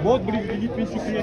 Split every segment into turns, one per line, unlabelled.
बहुत बड़ी शुक्रिया।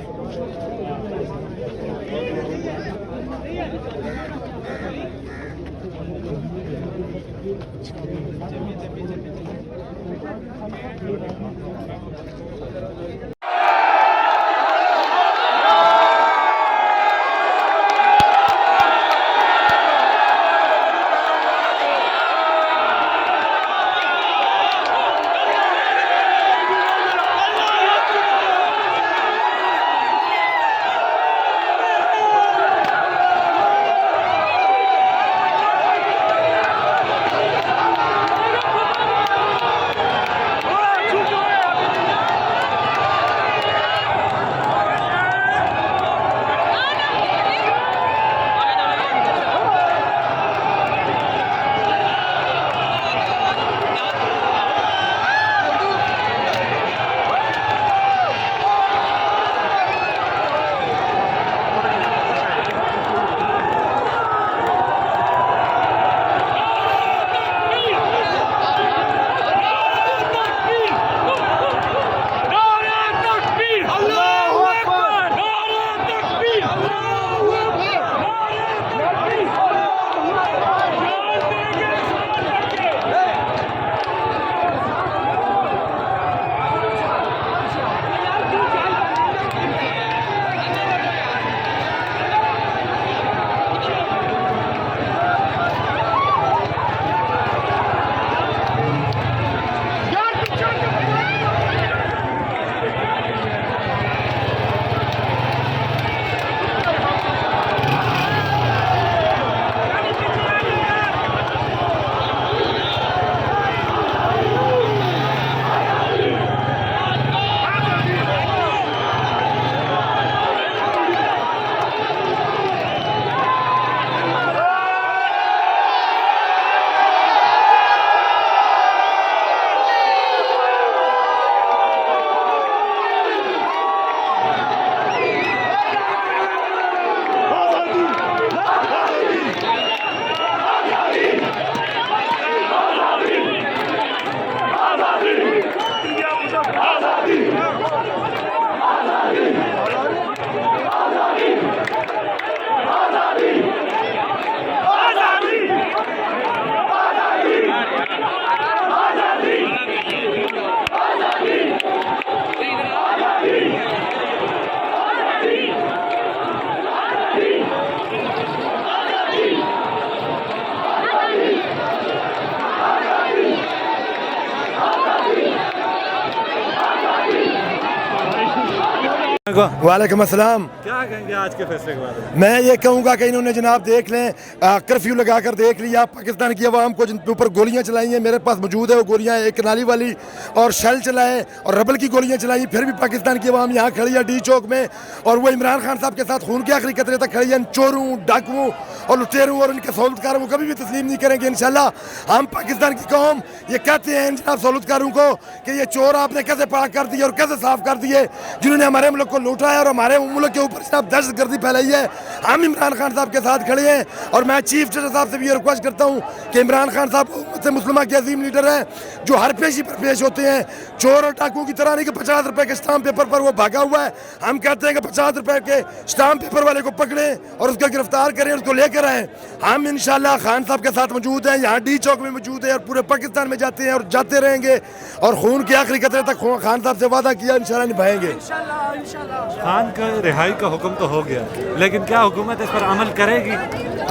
वालेकुम अस्सलाम।
क्या कहेंगे आज के फैसले के बारे में?
मैं ये कहूँगा कि इन्होंने जनाब देख लें, कर्फ्यू लगा कर देख लिया पाकिस्तान की आवाम को, जिन ऊपर गोलियाँ चलाई हैं, मेरे पास मौजूद है वो गोलियाँ, एक नाली वाली और शेल चलाए और रबल की गोलियाँ चलाई, फिर भी पाकिस्तान की आवाम यहाँ खड़ी है डी चौक में, और वो इमरान खान साहब के साथ खून के आखिरी कतरे तक खड़ी है। चोरों, डाकुओं और लुटेरों और इनके सहूलतकारों को कभी भी तस्लीम नहीं करेंगे इंशाल्लाह। हम पाकिस्तान की कौम ये कहते हैं जनाब सहूलतकारों को कि ये चोर आपने कैसे पाक कर दिए और कैसे साफ कर दिए, जिन्होंने हमारे मुल्क को लूटा है और हमारे मुल्क के ऊपर जनाब दहशतगर्दी फैलाई है। हम इमरान खान साहब के साथ खड़े हैं और मैं चीफ जस्टिस साहब से भी ये रिक्वेस्ट करता हूँ कि इमरान खान साहब उम्मत मुस्लिमा के अजीम लीडर हैं, जो हर पेशी पर पेश होते हैं, चोर और डाकुओं की तरह नहीं कि 50 रुपए के स्टाम्प पेपर पर वो भागा हुआ है। हम कहते हैं कि 50 रुपए के स्टाम्प पेपर वाले को पकड़ें और उसको गिरफ्तार करें, उसको लेकर आए। हम इंशाल्लाह खान साहब के साथ मौजूद हैं, यहाँ डी चौक में मौजूद है और पूरे पाकिस्तान में जाते हैं और जाते रहेंगे और खून के आखिरी कतरे तक खान साहब से वादा किया इंशाल्लाह निभाएंगे।
खान का रिहाई का हुक्म तो हो गया, लेकिन क्या हुकूमत इस पर अमल करेगी?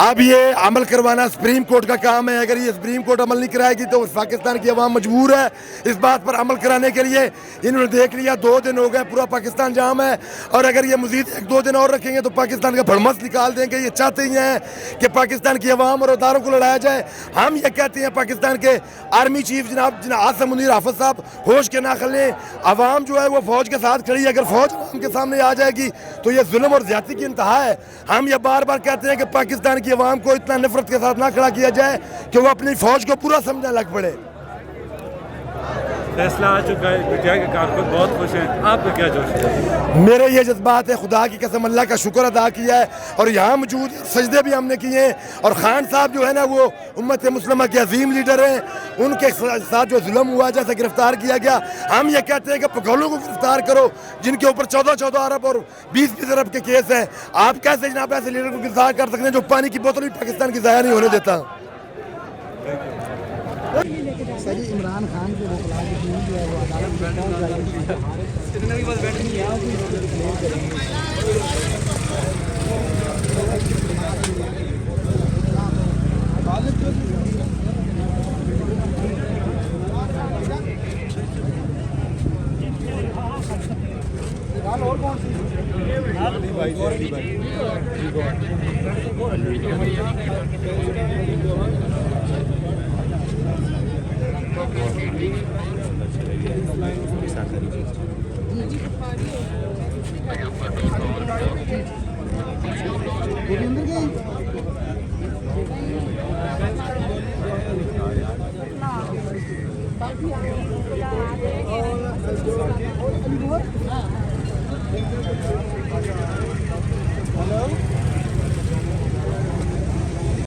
अब ये अमल करवाना सुप्रीम कोर्ट का काम है। अगर ये सुप्रीम कोर्ट अमल नहीं कराएगी तो पाकिस्तान की आवाम मजबूर है इस बात पर अमल कराने के लिए। इन्होंने देख लिया 2 दिन हो गए, पूरा पाकिस्तान जाम है और अगर ये मजीद 1-2 दिन और रखेंगे तो पाकिस्तान का भड़मस निकाल देंगे। ये चाहते ही हैं कि पाकिस्तान की आवाम और अदारों को लड़ाया जाए। हम ये कहते हैं पाकिस्तान के आर्मी चीफ जनाब आसिम मुनीर हाफिज साहब होश के ना खलें। आवाम जो है वो फौज के साथ खड़ी है, अगर फौज आवाम के सामने आ जाएगी तो ये जुल्म और ज्यादती की इंतहा है। हम ये बार बार कहते हैं कि पाकिस्तान की आवाम को इतना नफरत के साथ ना खड़ा किया जाए कि वो अपनी फौज को पूरा समझने लग पड़े।
फैसला आ चुका है, पीटीआई के कारकुन बहुत खुश हैं, आपका क्या जोश है?
मेरे ये जज्बात है, खुदा की कसम अल्लाह का शुक्र अदा किया है और यहाँ मौजूद सजदे भी हमने किए हैं। और खान साहब जो है ना वो उम्मत मुस्लिमा के अजीम लीडर हैं, उनके साथ जो जुल्म हुआ, जैसे गिरफ्तार किया गया, हम ये कहते हैं कि पगोलों को गिरफ्तार करो जिनके ऊपर 14-14 अरब और 20-20 अरब के केस हैं। आप कैसे जनाब ऐसे लीडर को गिरफ्तार कर सकते हैं जो पानी की बोतल भी पाकिस्तान की ज़ाया नहीं होने देता।
सही इमरान खान के वकला की टीम जो है वो अदालत में पहुंच जाएगी। और कौन सी अंदर गई